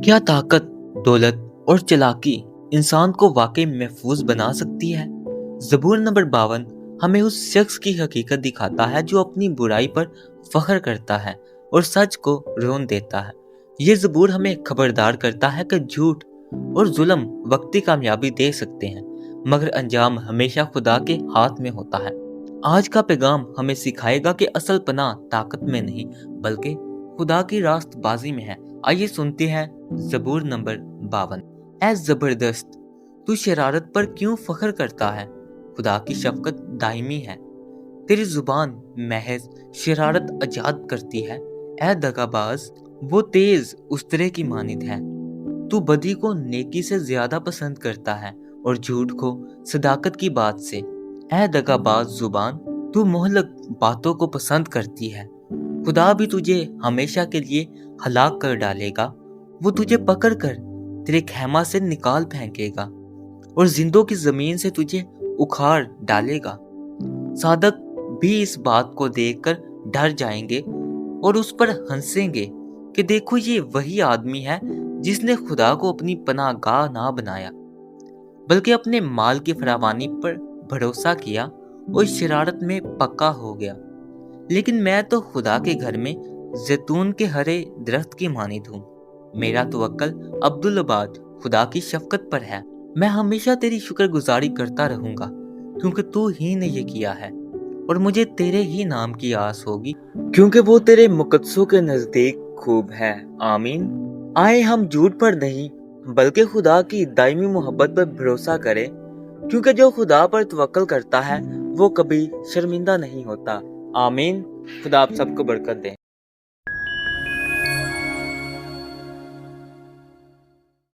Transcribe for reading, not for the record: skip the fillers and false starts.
کیا طاقت، دولت اور چلاکی انسان کو واقعی محفوظ بنا سکتی ہے؟ زبور نمبر 52 ہمیں اس شخص کی حقیقت دکھاتا ہے جو اپنی برائی پر فخر کرتا ہے اور سچ کو رون دیتا ہے۔ یہ زبور ہمیں خبردار کرتا ہے کہ جھوٹ اور ظلم وقتی کامیابی دے سکتے ہیں، مگر انجام ہمیشہ خدا کے ہاتھ میں ہوتا ہے۔ آج کا پیغام ہمیں سکھائے گا کہ اصل پناہ طاقت میں نہیں بلکہ خدا کی راست بازی میں ہے۔ آئیے سنتے ہیں زبور نمبر 52۔ اے زبردست، تو شرارت پر کیوں فخر کرتا ہے؟ خدا کی شفقت دائمی ہے، تیری زبان محض شرارت ایجاد کرتی ہے۔ اے دغا باز، وہ تیز استرے کی مانند ہے، تو بدی کو نیکی سے زیادہ پسند کرتا ہے اور جھوٹ کو صداقت کی بات سے۔ اے دغا باز زبان، تو مہلک باتوں کو پسند کرتی ہے۔ خدا بھی تجھے ہمیشہ کے لیے ہلاک کر ڈالے گا، وہ تجھے پکڑ کر تیرے خیمہ سے نکال پھینکے گا اور زندوں کی زمین سے تجھے اکھاڑ ڈالے گا۔ صادق بھی اس بات کو دیکھ کر ڈر جائیں گے اور اس پر ہنسیں گے کہ دیکھو یہ وہی آدمی ہے جس نے خدا کو اپنی پناہ گاہ نہ بنایا بلکہ اپنے مال کی فراوانی پر بھروسہ کیا اور شرارت میں پکا ہو گیا۔ لیکن میں تو خدا کے گھر میں زیتون کے ہرے درخت کی مانند ہوں۔ میرا توکل عبدالآباد خدا کی شفقت پر ہے۔ میں ہمیشہ تیری شکر گزاری کرتا رہوں گا کیونکہ تو ہی نے یہ کیا ہے، اور مجھے تیرے ہی نام کی آس ہوگی کیونکہ وہ تیرے مقدسوں کے نزدیک خوب ہے۔ آمین۔ آئے ہم جھوٹ پر نہیں بلکہ خدا کی دائمی محبت پر بھروسہ کریں، کیونکہ جو خدا پر توکل کرتا ہے وہ کبھی شرمندہ نہیں ہوتا۔ آمین۔ خدا آپ سب کو برکت دے۔